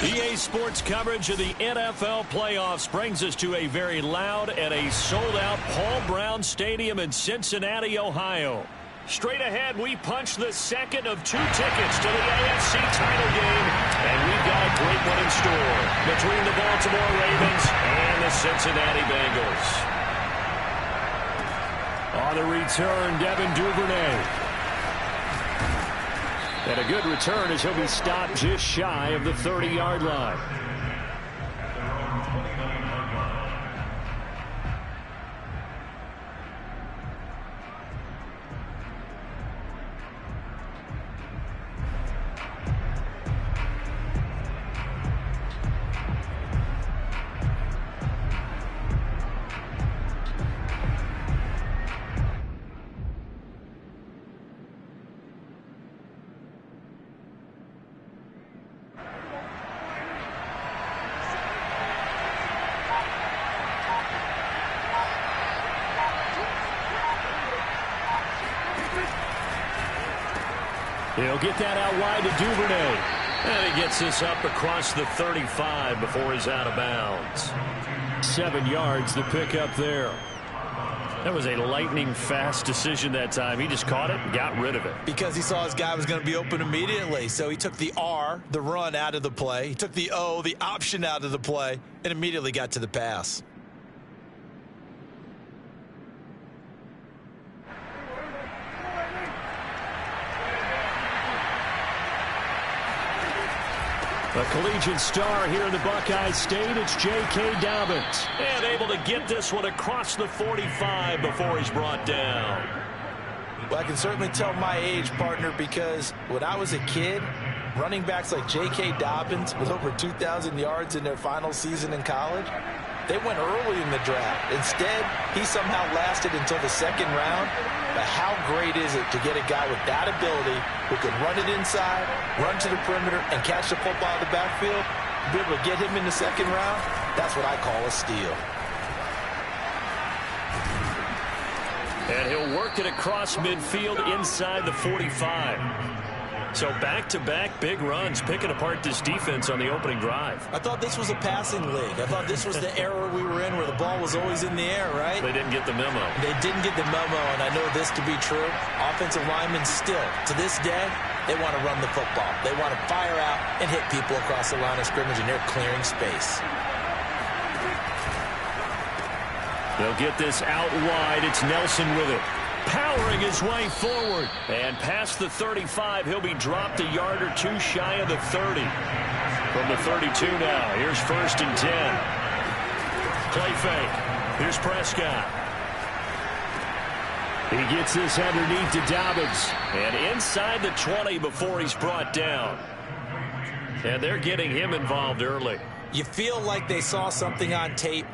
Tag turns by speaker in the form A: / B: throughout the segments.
A: EA Sports coverage of the NFL playoffs brings us to a very loud and a sold-out Paul Brown Stadium in Cincinnati, Ohio. Straight ahead, we punch the second of 2 tickets to the AFC title game, and we've got a great one in store between the Baltimore Ravens and the Cincinnati Bengals. On the return, Devin Duvernay. And a good return as he'll be stopped just shy of the 30-yard line. He'll get that out wide to Duvernay. And he gets this up across the 35 before he's out of bounds. 7 yards the pick up there. That was a lightning-fast decision that time. He just caught it and got rid of it.
B: Because he saw his guy was going to be open immediately. So he took the R, the run, out of the play. He took the O, the option, out of the play, and immediately got to the pass.
A: A collegiate star here in the Buckeye State, it's J.K. Dobbins. And able to get this one across the 45 before he's brought down.
B: Well, I can certainly tell my age, partner, because when I was a kid, running backs like J.K. Dobbins with over 2,000 yards in their final season in college, they went early in the draft. Instead, he somehow lasted until the 2nd round. But how great is it to get a guy with that ability who can run it inside, run to the perimeter, and catch the football out of the backfield? To be able to get him in the 2nd round, that's what I call a steal.
A: And he'll work it across midfield inside the 45. So back-to-back big runs, picking apart this defense on the opening drive.
B: I thought this was a passing league. I thought this was the era we were in where the ball was always in the air, right?
A: They didn't get the memo.
B: They didn't get the memo, and I know this to be true. Offensive linemen still, to this day, they want to run the football. They want to fire out and hit people across the line of scrimmage, and they're clearing space.
A: They'll get this out wide. It's Nelson with it. Powering his way forward. And past the 35, he'll be dropped a yard or 2 shy of the 30. From the 32 now, here's 1st and 10. Play fake. Here's Prescott. He gets this underneath to Dobbins. And inside the 20 before he's brought down. And they're getting him involved early.
B: You feel like they saw something on tape,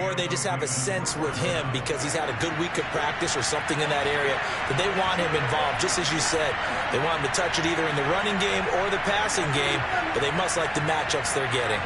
B: or they just have a sense with him because he's had a good week of practice or something in that area that they want him involved. Just as you said, they want him to touch it either in the running game or the passing game, but they must like the matchups they're getting.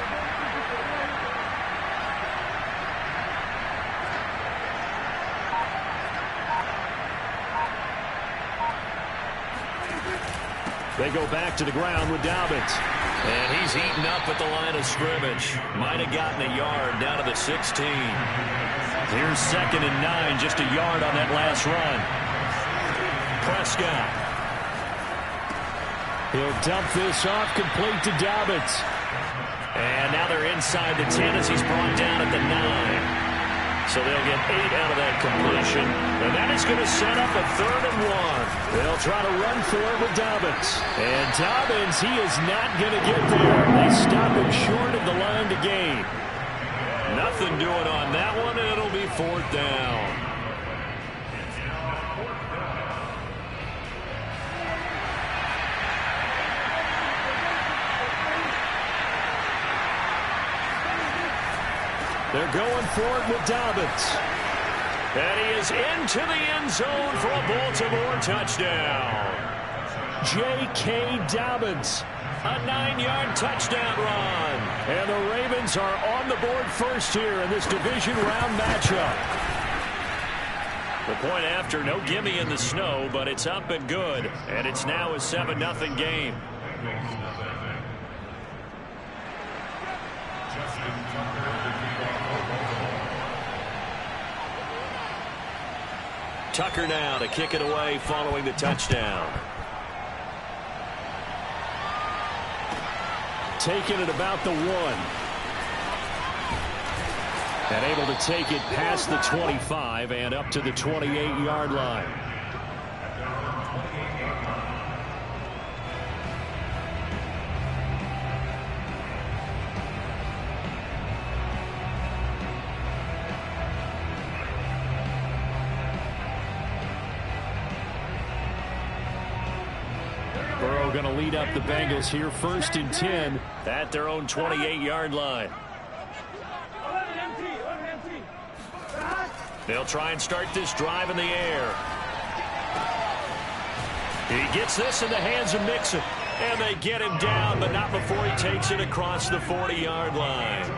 A: They go back to the ground with Dobbins. And he's eaten up at the line of scrimmage. Might have gotten a yard down to the 16. Here's 2nd and 9, just a yard on that last run. Prescott. He'll dump this off, complete to Dobbins. And now they're inside the 10 as he's brought down at the 9. So they'll get 8 out of that completion. And that is going to set up a 3rd and 1. They'll try to run for it with Dobbins. And Dobbins, he is not going to get there. They stop him short of the line to gain. Nothing doing on that one, and it'll be 4th down. They're going for it with Dobbins. And he is into the end zone for a Baltimore touchdown. J.K. Dobbins, a 9-yard touchdown run. And the Ravens are on the board first here in this division round matchup. The point after, no gimme in the snow, but it's up and good. And it's now a 7-0 game. Tucker now to kick it away following the touchdown. Taking it about the 1. And able to take it past the 25 and up to the 28-yard line. Burrow going to lead up the Bengals here, 1st and 10 at their own 28-yard line. They'll try and start this drive in the air. He gets this in the hands of Mixon, and they get him down, but not before he takes it across the 40-yard line.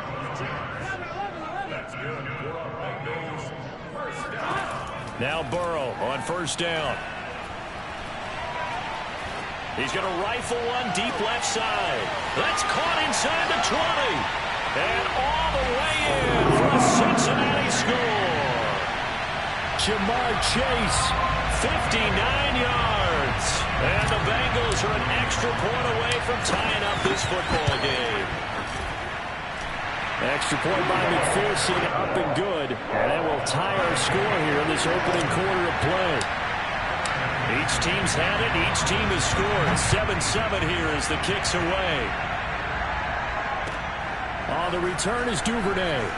A: Now Burrow on 1st down. He's going to rifle one deep left side. That's caught inside the 20. And all the way in for a Cincinnati score. Jamar Chase, 59 yards. And the Bengals are an extra point away from tying up this football game. Extra point by McPherson, up and good. And that will tie our score here in this opening quarter of play. Each team's had it. Each team has scored. 7-7 here as the kick's away. On the return is Duvernay.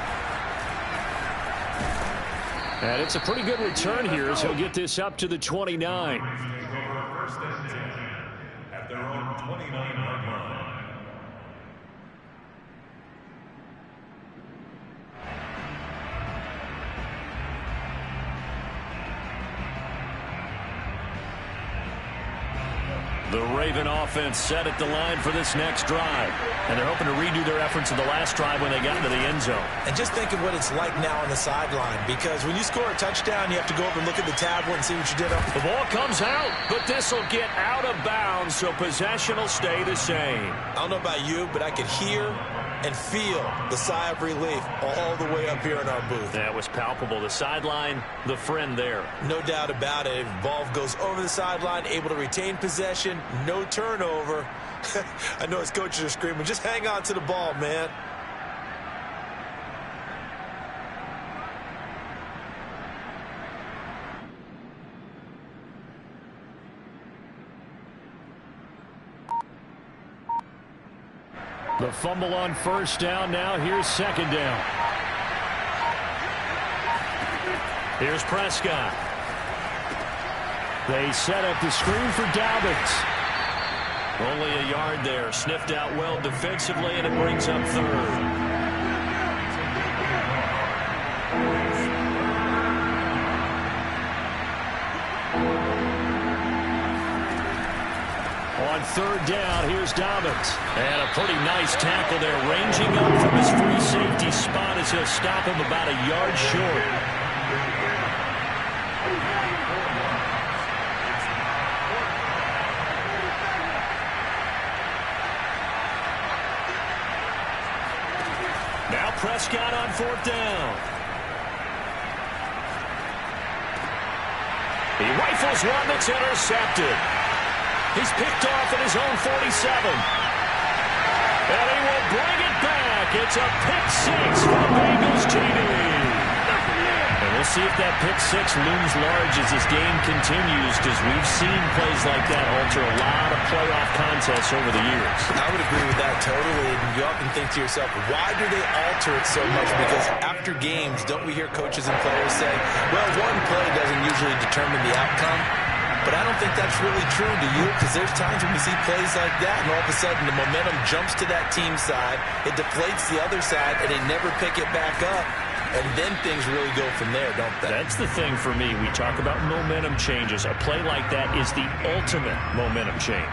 A: And it's a pretty good return here as he'll get this up to the 29.
C: First and 10 at their own 29-yard line.
A: The Raven offense set at the line for this next drive. And they're hoping to redo their efforts in the last drive when they got into the end zone.
B: And just think of what it's like now on the sideline, because when you score a touchdown, you have to go over and look at the tablet and see what you did.
A: The ball comes out, but this will get out of bounds, so possession will stay the same.
B: I don't know about you, but I could hear and feel the sigh of relief all the way up here in our booth.
A: That was palpable. The sideline, the friend there.
B: No doubt about it. Ball goes over the sideline, able to retain possession, no turnover. I know his coaches are screaming, just hang on to the ball, man.
A: The fumble on 1st down. Now here's 2nd down. Here's Prescott. They set up the screen for Dobbins. Only a yard there. Sniffed out well defensively, and it brings up 3rd. On 3rd down, here's Dobbins. And a pretty nice tackle there, ranging up from his free safety spot as he'll stop him about a yard short. Now Prescott on 4th down. He rifles one that's intercepted. He's picked off at his own 47. And he will bring it back. It's a pick 6 for Bengals TD. And we'll see if that pick 6 looms large as this game continues, because we've seen plays like that alter a lot of playoff contests over the years.
B: I would agree with that totally. And you often think to yourself, why do they alter it so much? Because after games, don't we hear coaches and players say, well, one play doesn't usually determine the outcome? But I don't think that's really true, do you? Because there's times when we see plays like that, and all of a sudden the momentum jumps to that team side, it deflates the other side, and they never pick it back up. And then things really go from there, don't they?
A: That's the thing for me. We talk about momentum changes. A play like that is the ultimate momentum change.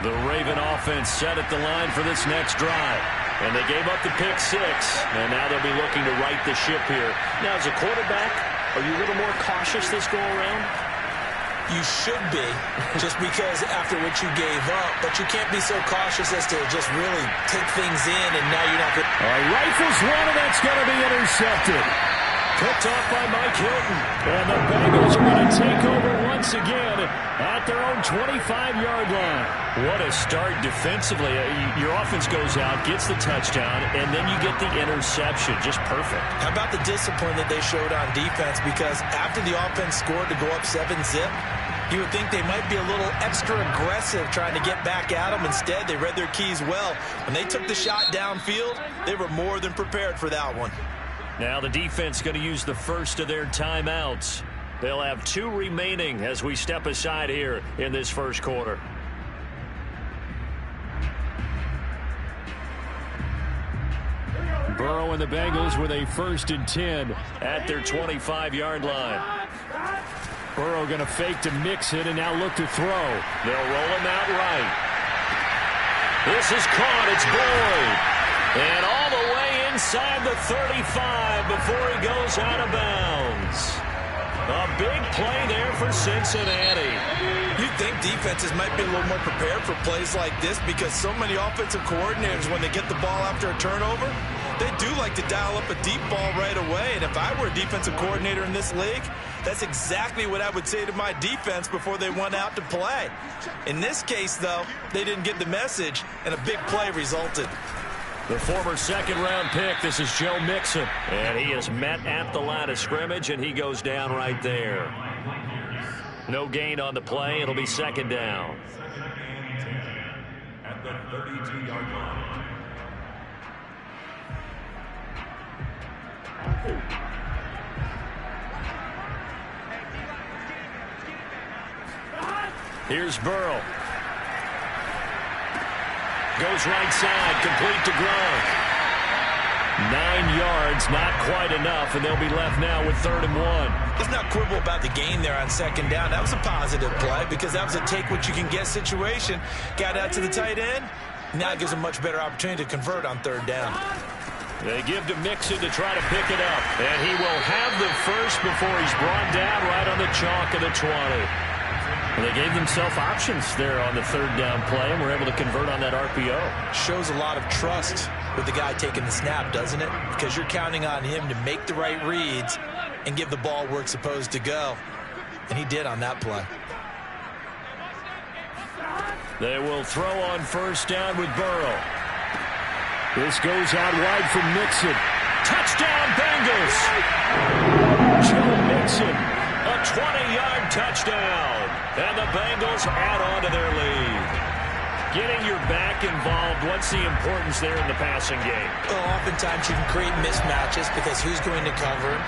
A: The Raven offense set at the line for this next drive. And they gave up the pick 6, and now they'll be looking to right the ship here. Now, as a quarterback, are you a little more cautious this go-around?
B: You should be, just because after what you gave up. But you can't be so cautious as to just really take things in, and now you're not good.
A: Rifles one, and that's going to be intercepted. Picked off by Mike Hilton. And the Bengals are going to take over once again at their own 25-yard line. What a start defensively. Your offense goes out, gets the touchdown, and then you get the interception. Just perfect.
B: How about the discipline that they showed on defense? Because after the offense scored to go up 7-zip, you would think they might be a little extra aggressive trying to get back at them. Instead, they read their keys well. When they took the shot downfield, they were more than prepared for that one.
A: Now the defense going to use the first of their timeouts. They'll have 2 remaining as we step aside here in this first quarter. Burrow and the Bengals with a 1st and 10 at their 25-yard line. Burrow going to fake to mix it and now look to throw. They'll roll him out right. This is caught. It's Boyd. And all the way inside the 35 before he goes out of bounds. A big play there for Cincinnati.
B: You'd think defenses might be a little more prepared for plays like this because so many offensive coordinators, when they get the ball after a turnover, they do like to dial up a deep ball right away. And if I were a defensive coordinator in this league, that's exactly what I would say to my defense before they went out to play. In this case, though, they didn't get the message, and a big play resulted.
A: The former second-round pick, this is Joe Mixon. And he is met at the line of scrimmage, and he goes down right there. No gain on the play. It'll be 2nd down.
C: At the 32-yard line.
A: Here's Burrow. Goes right side, complete to Gronk. 9 yards, not quite enough, and they'll be left now with 3rd and 1.
B: Let's not quibble about the gain there on 2nd down. That was a positive play because that was a take-what-you-can-get situation. Got out to the tight end. Now it gives a much better opportunity to convert on 3rd down.
A: They give to Mixon to try to pick it up, and he will have the first before he's brought down right on the chalk of the 20. Well, they gave themselves options there on the 3rd down play, and were able to convert on that RPO.
B: Shows a lot of trust with the guy taking the snap, doesn't it? Because you're counting on him to make the right reads and give the ball where it's supposed to go. And he did on that play.
A: They will throw on 1st down with Burrow. This goes out wide for Mixon. Touchdown, Bengals! Joe Mixon, a 20-yard touchdown. And the Bengals add on to their lead. Getting your back involved, what's the importance there in the passing game?
B: Well, oftentimes you can create mismatches because who's going to cover him,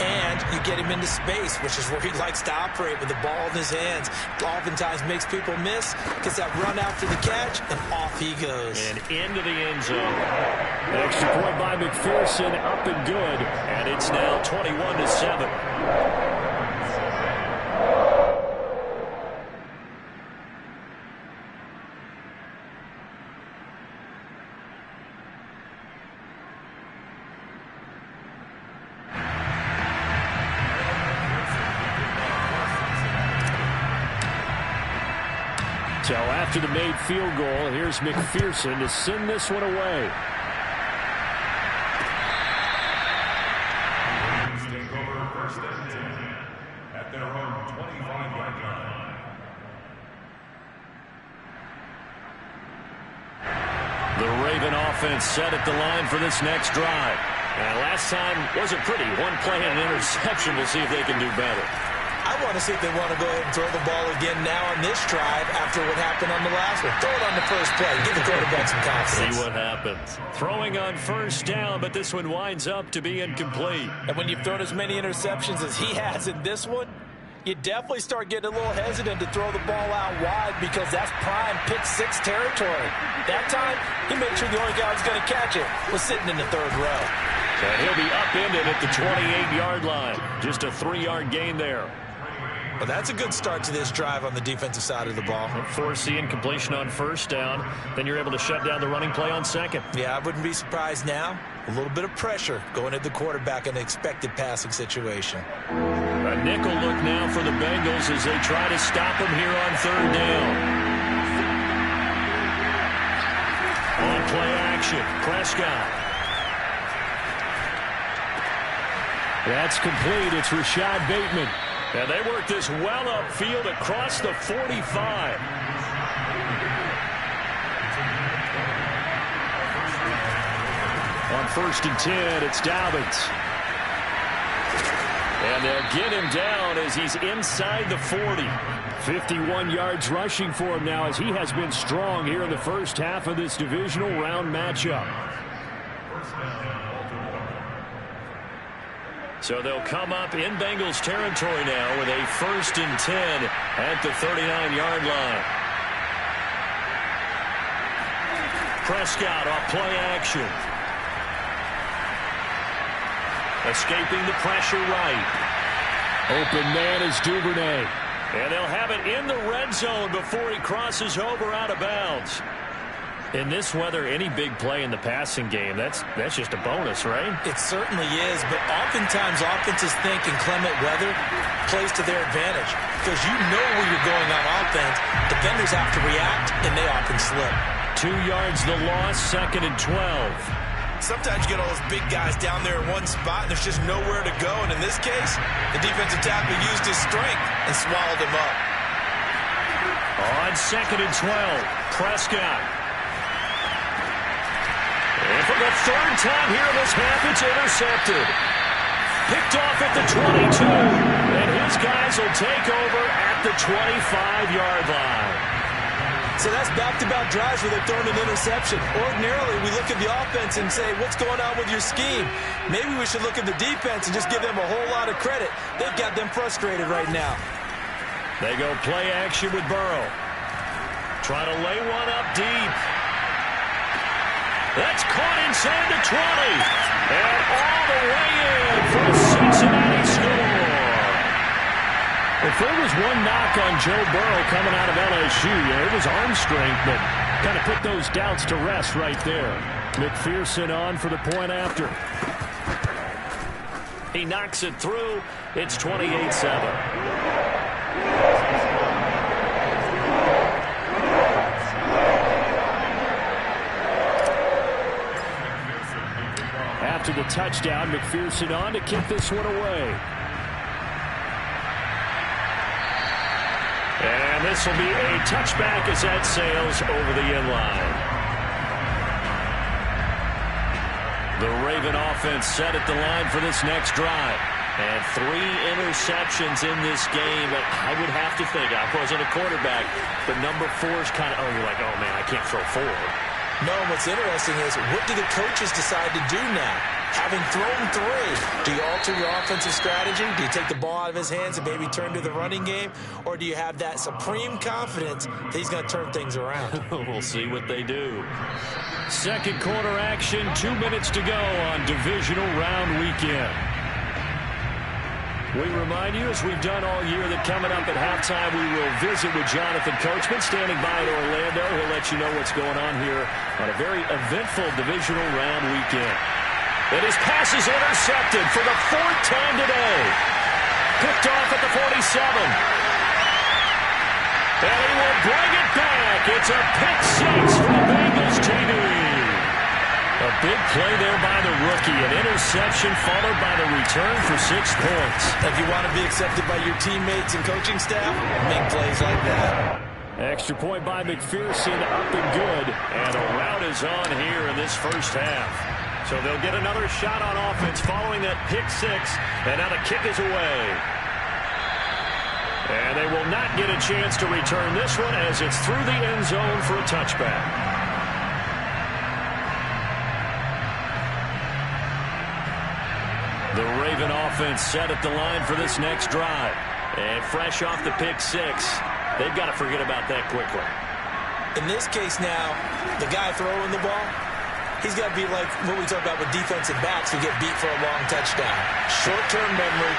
B: and you get him into space, which is where he likes to operate with the ball in his hands. Oftentimes makes people miss, gets that run after the catch, and off he goes.
A: And into the end zone. Extra point by McPherson, up and good, and it's now 21-7. So after the made field goal, here's McPherson to send this one away.
C: Take over 1st and 10 at their own 25-yard line.
A: The Raven offense set at the line for this next drive. And last time wasn't pretty. One play and an interception. We'll see if they can do better.
B: I want to see if they want to go ahead and throw the ball again now on this drive after what happened on the last one. Throw it on the first play. Give the quarterback some confidence.
A: See what happens. Throwing on 1st down, but this one winds up to be incomplete.
B: And when you've thrown as many interceptions as he has in this one, you definitely start getting a little hesitant to throw the ball out wide because that's prime pick 6 territory. That time, he made sure the only guy who was going to catch it was sitting in the 3rd row.
A: And he'll be upended at the 28-yard line. Just a 3-yard gain there.
B: Well, that's a good start to this drive on the defensive side of the ball.
A: Force the incompletion on 1st down. Then you're able to shut down the running play on 2nd.
B: Yeah, I wouldn't be surprised now A little bit of pressure going at the quarterback in an expected passing situation.
A: A nickel look now for the Bengals as they try to stop him here on third down. On play action, Prescott. That's complete. It's Rashad Bateman. And they work this well upfield across the 45. On 1st and 10, it's Dobbins. And they'll get him down as he's inside the 40. 51 yards rushing for him now as he has been strong here in the first half of this divisional round matchup. So they'll come up in Bengals territory now with a 1st and 10 at the 39-yard line. Prescott off play action. Escaping the pressure right. Open man is Duvernay. And they'll have it in the red zone before he crosses over out of bounds. In this weather, any big play in the passing game, that's just a bonus, right?
B: It certainly is, but oftentimes offenses think inclement weather plays to their advantage because you know where you're going on offense. Defenders have to react, and they often slip.
A: 2 yards the loss, 2nd and 12.
B: Sometimes you get all those big guys down there in one spot, and there's just nowhere to go. And in this case, the defensive tackle used his strength and swallowed him up.
A: On 2nd and 12, Prescott. And for the 3rd time here in this half, it's intercepted. Picked off at the 22. And his guys will take over at the 25-yard line.
B: So that's back-to-back drives where they've thrown an interception. Ordinarily, we look at the offense and say, what's going on with your scheme? Maybe we should look at the defense and just give them a whole lot of credit. They've got them frustrated right now.
A: They go play action with Burrow. Try to lay one up deep. That's caught inside the 20. And all the way in for a Cincinnati score. If there was one knock on Joe Burrow coming out of LSU, it was arm strength, but kind of put those doubts to rest right there. McPherson on for the point after. He knocks it through. It's 28-7. After the touchdown, McPherson on to kick this one away. And this will be a touchback as that sails over the end line. The Raven offense set at the line for this next drive. And 3 interceptions in this game. I would have to think, I wasn't a quarterback, but number 4 is kind of, you're like, oh man, I can't throw 4.
B: No, what's interesting is, what do the coaches decide to do now? Having thrown 3, do you alter your offensive strategy? Do you take the ball out of his hands and maybe turn to the running game? Or do you have that supreme confidence that he's going to turn things around?
A: We'll see what they do. Second quarter action, 2 minutes to go on divisional round weekend. We remind you, as we've done all year, that coming up at halftime, we will visit with Jonathan Coachman standing by in Orlando. He'll let you know what's going on here on a very eventful divisional round weekend. And his pass is intercepted for the 4th time today. Picked off at the 47. And he will bring it back. It's a pick 6 for the Bengals TV. A big play there by the rookie. An interception followed by the return for 6 points.
B: If you want to be accepted by your teammates and coaching staff, make plays like that.
A: Extra point by McPherson, up and good. And a rout is on here in this first half. So they'll get another shot on offense following that pick 6. And now the kick is away. And they will not get a chance to return this one as it's through the end zone for a touchback. The Raven offense set at the line for this next drive. And fresh off the pick 6, they've got to forget about that quickly.
B: In this case now, the guy throwing the ball, he's got to be like what we talk about with defensive backs who get beat for a long touchdown. Short-term memory,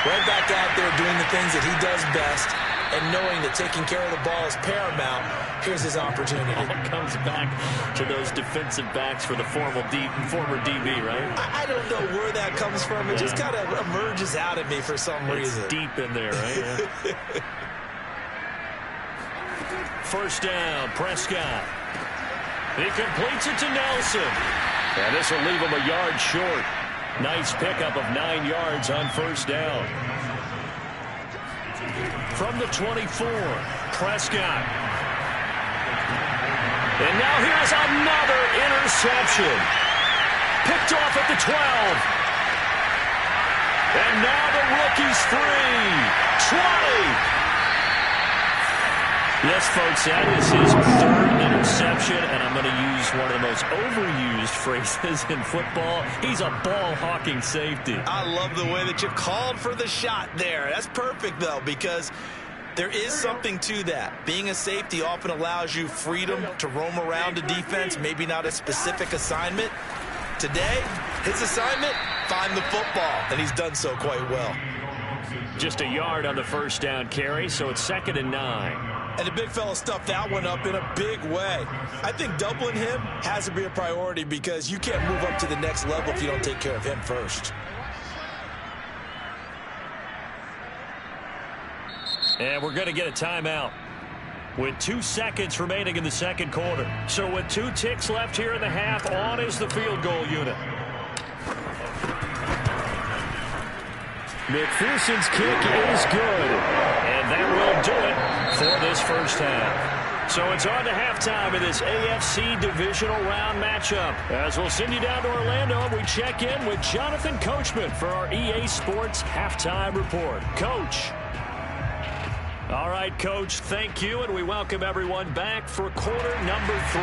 B: right back out there doing the things that he does best, and knowing that taking care of the ball is paramount, here's his opportunity.
A: It all comes back to those defensive backs for the former DB, right?
B: I don't know where that comes from. It just kind of emerges out of me for some reason.
A: It's deep in there, right? Yeah. First down, Prescott. He completes it to Nelson. And this will leave him a yard short. Nice pickup of 9 yards on first down. From the 24, Prescott. And now here's another interception. Picked off at the 12. And now the rookie's free. 20. Yes, folks, that is his 3rd interception, and I'm going to use one of the most overused phrases in football. He's a ball-hawking safety.
B: I love the way that you called for the shot there. That's perfect, though, because there is something to that. Being a safety often allows you freedom to roam around a defense, maybe not a specific assignment. Today, his assignment, find the football, and he's done so quite well.
A: Just a yard on the first down carry, so it's 2nd and 9.
B: And the big fella stuffed that one up in a big way. I think doubling him has to be a priority because you can't move up to the next level if you don't take care of him first.
A: And we're going to get a timeout with 2 seconds remaining in the second quarter. So with 2 ticks left here in the half, on is the field goal unit. McPherson's kick is good. And that will do it for this first half. So it's on to halftime in this AFC divisional round matchup. As we'll send you down to Orlando, and we check in with Jonathan Coachman for our EA Sports Halftime Report. Coach. All right, Coach, thank you, and we welcome everyone back for quarter number 3.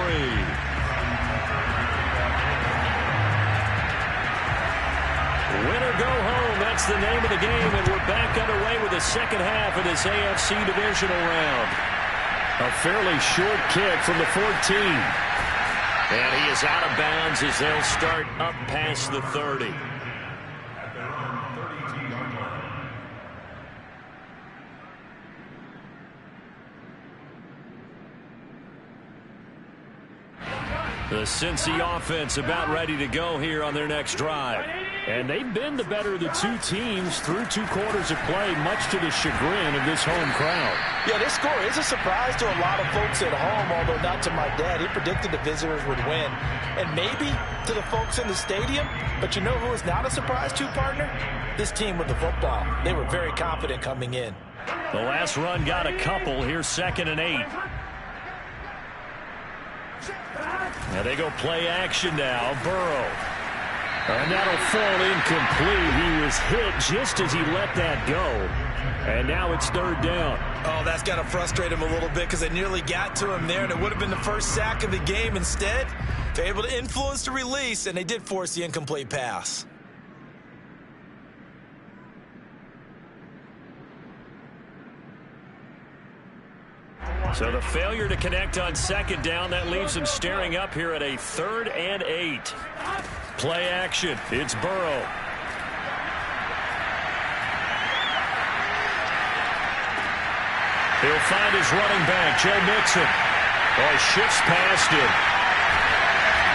A: Win or go home, that's the name of the game, and we're back underway with the second half of this AFC divisional round. A fairly short kick from the 14. And he is out of bounds as they'll start up past the 30.
C: At their own 32-yard line.
A: The Cincy offense about ready to go here on their next drive. And they've been the better of the 2 teams through 2 quarters of play, much to the chagrin of this home crowd.
B: Yeah, this score is a surprise to a lot of folks at home, although not to my dad. He predicted the visitors would win. And maybe to the folks in the stadium. But you know who is not a surprise to, partner? This team with the football. They were very confident coming in.
A: The last run got a couple. Here's 2nd and 8. Now they go play action now. Burrow. And that'll fall incomplete. He was hit just as he let that go. And now it's 3rd down.
B: Oh, that's got to frustrate him a little bit because they nearly got to him there, and it would have been the first sack of the game. Instead, they're able to influence the release, and they did force the incomplete pass.
A: So the failure to connect on 2nd down, that leaves him staring up here at a 3rd and 8. Play action. It's Burrow. He'll find his running back, Joe Mixon. Oh, he shifts past him.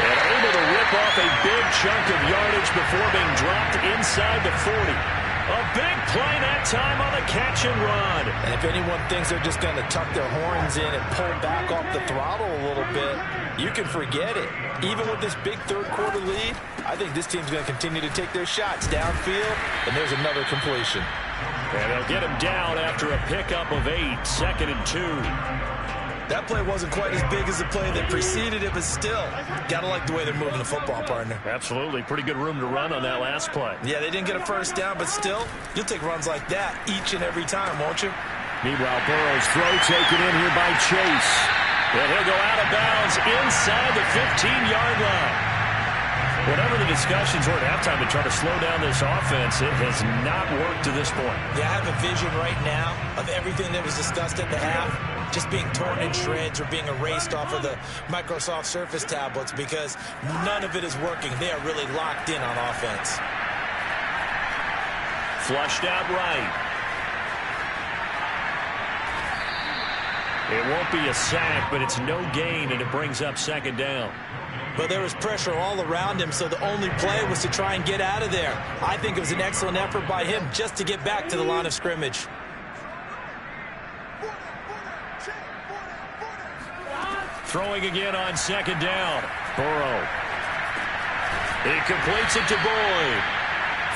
A: And able to rip off a big chunk of yardage before being dropped inside the 40. A big play that time on the catch and run.
B: And if anyone thinks they're just going to tuck their horns in and pull back off the throttle a little bit, you can forget it. Even with this big 3rd quarter lead, I think this team's going to continue to take their shots downfield, and there's another completion.
A: And they'll get him down after a pickup of 8, 2nd and 2.
B: That play wasn't quite as big as the play that preceded it, but still, got to like the way they're moving the football, partner.
A: Absolutely. Pretty good room to run on that last play.
B: Yeah, they didn't get a first down, but still, you'll take runs like that each and every time, won't you?
A: Meanwhile, Burrow's throw taken in here by Chase. And he'll go out of bounds inside the 15-yard line. Whatever the discussions were at halftime to try to slow down this offense, it has not worked to this point.
B: Yeah, I have a vision right now of everything that was discussed at the half just being torn in shreds or being erased off of the Microsoft Surface tablets because none of it is working. They are really locked in on offense.
A: Flushed out right. It won't be a sack, but it's no gain, and it brings up second down.
B: But there was pressure all around him, so the only play was to try and get out of there. I think it was an excellent effort by him just to get back to the line of scrimmage.
A: Throwing again on second down. Burrow. He completes it to Boyd.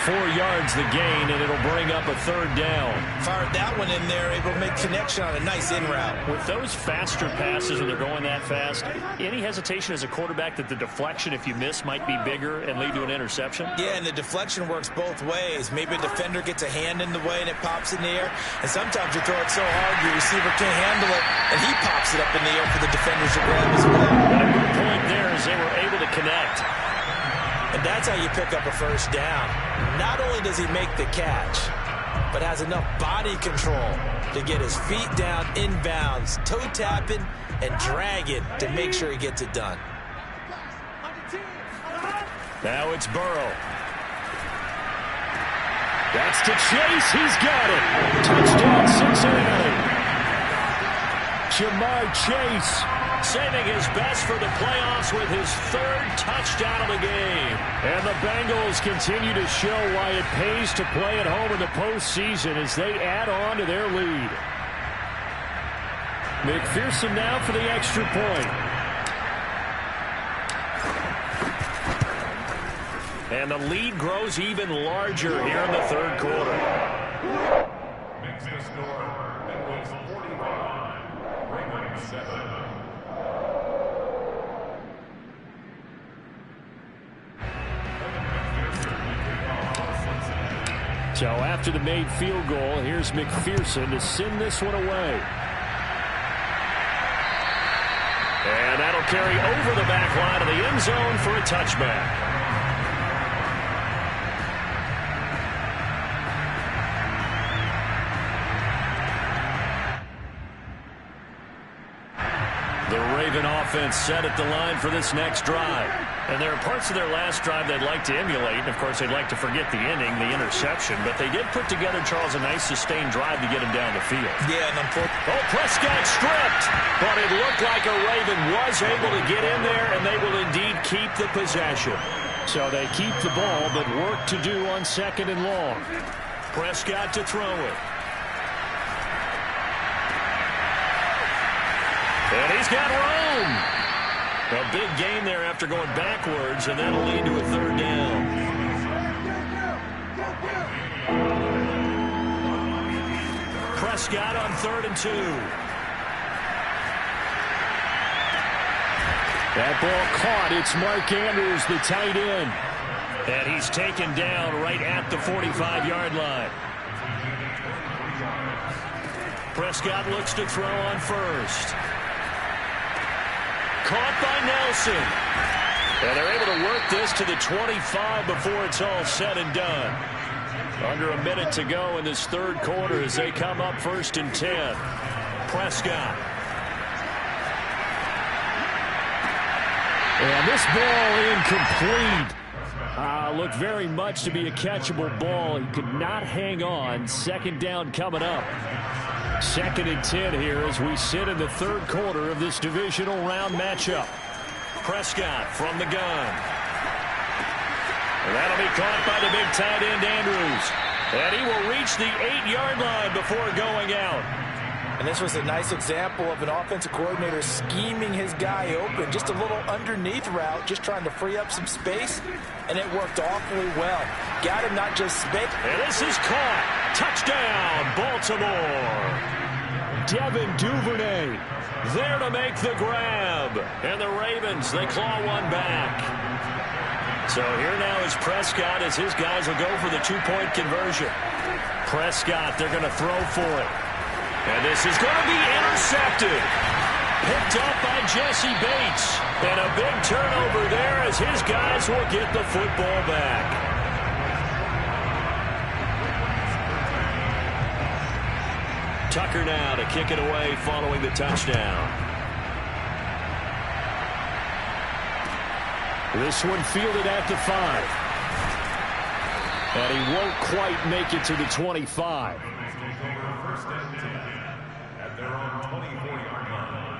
A: 4 yards the gain, and it'll bring up a third down.
B: Fired that one in there, able to make connection on a nice in route.
A: With those faster passes, when they're going that fast, any hesitation as a quarterback that the deflection, if you miss, might be bigger and lead to an interception?
B: Yeah, and the deflection works both ways. Maybe a defender gets a hand in the way and it pops in the air, and sometimes you throw it so hard your receiver can't handle it, and he pops it up in the air for the defenders to grab as well.
A: And a good point there is they were able to connect.
B: And that's how you pick up a first down. Not only does he make the catch, but has enough body control to get his feet down inbounds, toe tapping, and drag it to make sure he gets it done.
A: Now it's Burrow. That's to Chase. He's got it. Touchdown, Cincinnati. Ja'Marr Chase saving his best for the playoffs with his 3rd touchdown of the game. And the Bengals continue to show why it pays to play at home in the postseason as they add on to their lead. McPherson now for the extra point. And the lead grows even larger here in the 3rd quarter.
C: Makes the score. Bengals 45, Ravens 7.
A: So after the made field goal, here's McPherson to send this one away. And that'll carry over the back line of the end zone for a touchback. The Raven offense set at the line for this next drive. And there are parts of their last drive they'd like to emulate. And, of course, they'd like to forget the inning, the interception. But they did put together, Charles, a nice sustained drive to get him down the field.
B: Yeah, and
A: oh, Prescott stripped. But it looked like a Raven was able to get in there, and they will indeed keep the possession. So they keep the ball, but work to do on 2nd and long. Prescott to throw it. And he's got room. A big gain there after going backwards, and that'll lead to a 3rd down. Prescott on 3rd and 2. That ball caught. It's Mark Andrews, the tight end. And he's taken down right at the 45-yard line. Prescott looks to throw on 1st. Caught by Nelson. And they're able to work this to the 25 before it's all said and done. Under a minute to go in this 3rd quarter as they come up 1st and 10. Prescott. And this ball incomplete. Looked very much to be a catchable ball. He could not hang on. 2nd down coming up. 2nd and 10 here as we sit in the 3rd quarter of this divisional round matchup. Prescott from the gun. And that'll be caught by the big tight end Andrews. And he will reach the 8-yard line before going out.
B: And this was a nice example of an offensive coordinator scheming his guy open. Just a little underneath route, just trying to free up some space, and it worked awfully well. Got him not just space.
A: And this is caught. Touchdown, Baltimore. Devin Duvernay there to make the grab. And the Ravens, they claw one back. So here now is Prescott as his guys will go for the 2-point conversion. Prescott, they're going to throw for it. And this is going to be intercepted. Picked up by Jesse Bates. And a big turnover there as his guys will get the football back. Tucker now to kick it away following the touchdown. This one fielded at the 5. And he won't quite make it to the 25.
C: their own 24-yard line.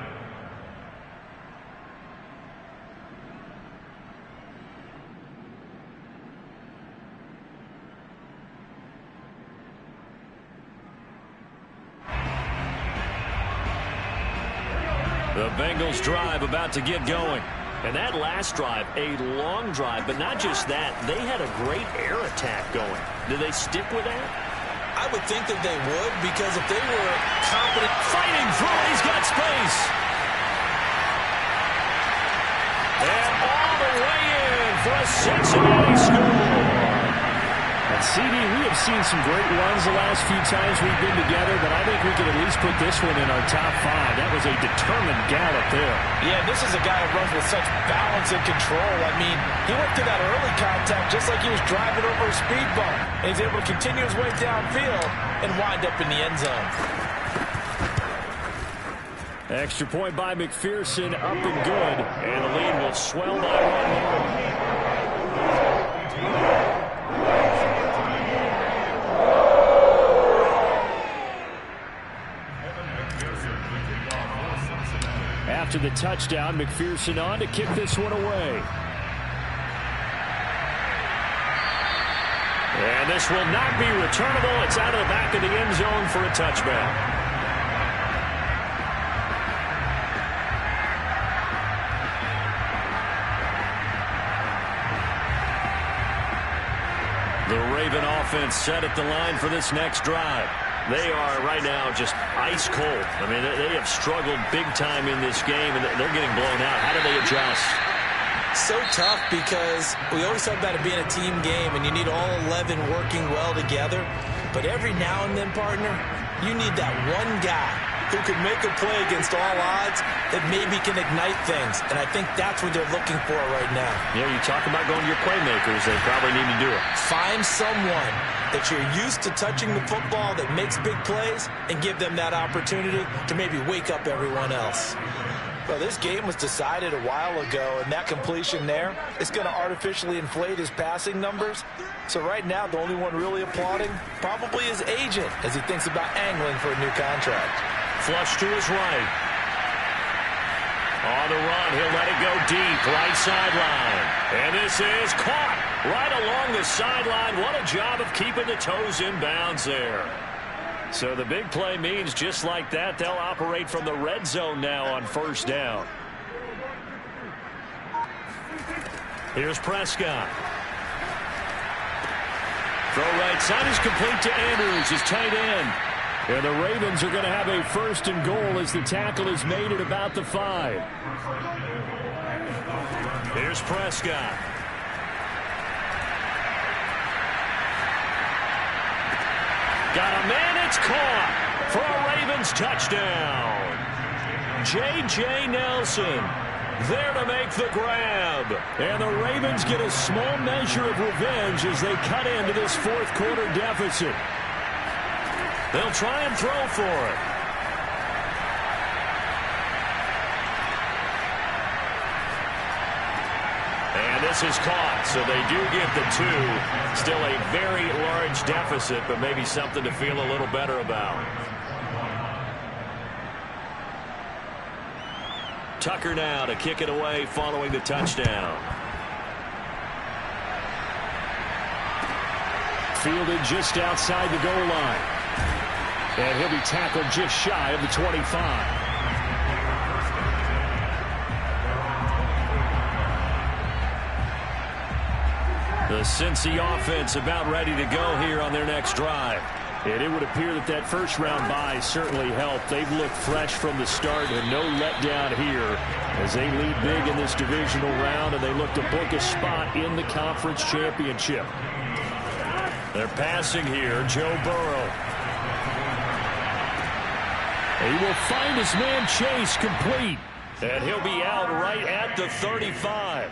A: The Bengals drive about to get going. And that last drive, a long drive, but not just that. They had a great air attack going. Do they stick with that?
B: I would think that they would, because if they were competent...
A: Fighting through, he's got space. And all the way in for a Cincinnati score.
D: And CD, we have seen some great runs the last few times we've been together, but I think we could at least put this one in our top 5. That was a determined gallop there.
B: Yeah, this is a guy who runs with such balance and control. I mean, he went through that early contact just like he was driving over a speed bump. And he's able to continue his way downfield and wind up in the end zone.
A: Extra point by McPherson, up and good. And the lead will swell by 1 more. After the touchdown, McPherson on to kick this one away. And this will not be returnable. It's out of the back of the end zone for a touchback. The Raven offense set at the line for this next drive. They are right now just ice cold. I mean, they have struggled big time in this game, and they're getting blown out. How do they adjust?
B: So tough, because we always talk about it being a team game, and you need all 11 working well together. But every now and then, partner, you need that one guy who can make a play against all odds that maybe can ignite things. And I think that's what they're looking for right now.
A: Yeah, you talk about going to your playmakers. They probably need to do it.
B: Find someone that you're used to touching the football that makes big plays and give them that opportunity to maybe wake up everyone else. Well, this game was decided a while ago, and that completion there is going to artificially inflate his passing numbers. So right now, the only one really applauding probably his agent as he thinks about angling for a new contract.
A: Flush to his right. On the run, he'll let it go deep, right sideline. And this is caught right along the sideline. What a job of keeping the toes in bounds there. So the big play means just like that, they'll operate from the red zone now on first down. Here's Prescott. Throw right side is complete to Andrews, his tight end. And the Ravens are going to have a first and goal as the tackle is made at about the 5. Here's Prescott. Got a man, it's caught for a Ravens touchdown. J.J. Nelson there to make the grab. And the Ravens get a small measure of revenge as they cut into this fourth quarter deficit. They'll try and throw for it. And this is caught, so they do get the 2. Still a very large deficit, but maybe something to feel a little better about. Tucker now to kick it away following the touchdown.
D: Fielded just outside the goal line. And he'll be tackled just shy of the 25.
A: The Cincy offense about ready to go here on their next drive.
D: And it would appear that that first round bye certainly helped. They've looked fresh from the start and no letdown here as they lead big in this divisional round, and they look to book a spot in the conference championship.
A: They're passing here, Joe Burrow.
D: He will find his man Chase complete.
A: And he'll be out right at the 35.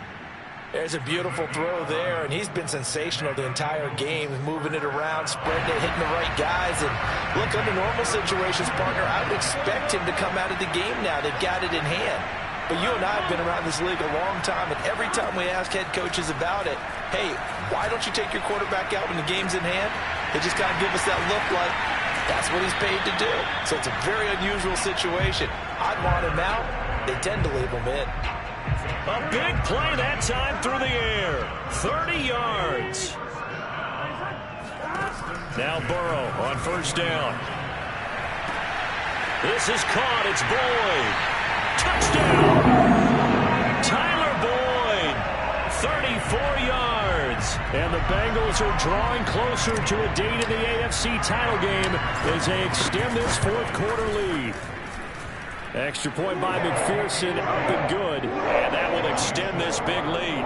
B: There's a beautiful throw there, and he's been sensational the entire game, moving it around, spreading it, hitting the right guys. And look, under normal situations, partner, I would expect him to come out of the game now. They've got it in hand. But you and I have been around this league a long time, and every time we ask head coaches about it, hey, why don't you take your quarterback out when the game's in hand? They just kind of give us that look like, That's what he's paid to do. So it's a very unusual situation. I'd want him out. They tend to leave him in.
A: A big play that time through the air. 30 yards. Now Burrow on first down. This is caught. It's Boyd. Touchdown. Tyler Boyd. 34 yards. And the Bengals are drawing closer to a date in the AFC title game as they extend this fourth quarter lead. Extra point by McPherson, up and good. And that will extend this big lead.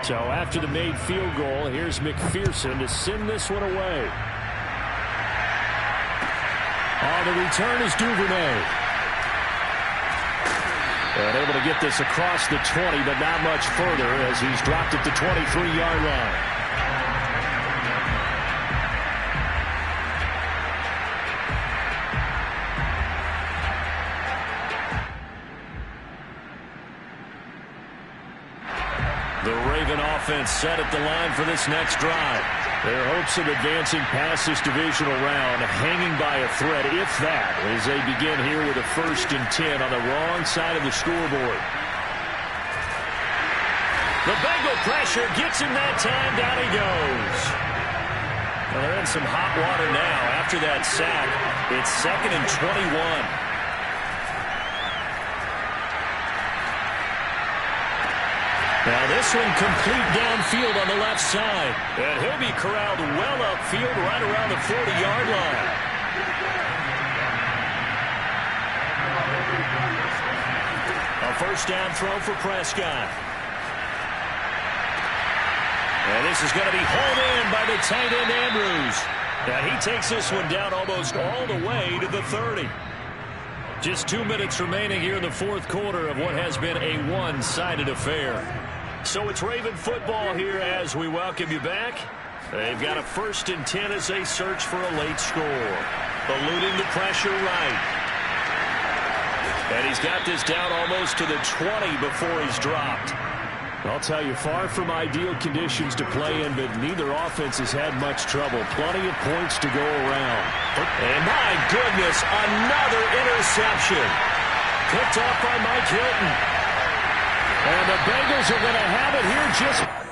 A: So after the made field goal, here's McPherson to send this one away. On the return is Duvernay. And able to get this across the 20, but not much further as he's dropped at the 23-yard line. The Raven offense set at the line for this next drive. Their hopes of advancing past this divisional round hanging by a thread, if that, as they begin here with a 1st and 10 on the wrong side of the scoreboard. The Bengal pressure gets him that time. Down he goes. Well, they're in some hot water now after that sack. It's 2nd and 21. Now this one complete downfield on the left side. And he'll be corralled well upfield right around the 40-yard line. A first down throw for Prescott. And this is going to be hauled in by the tight end Andrews. Now he takes this one down almost all the way to the 30. Just 2 minutes remaining here in the fourth quarter of what has been a one-sided affair. So it's Raven football here as we welcome you back. They've got a 1st and 10 as they search for a late score. Eluding the pressure right. And he's got this down almost to the 20 before he's dropped. I'll tell you, far from ideal conditions to play in, but neither offense has had much trouble. Plenty of points to go around. And my goodness, another interception. Picked off by Mike Hilton. And the Bengals are going to have it here just...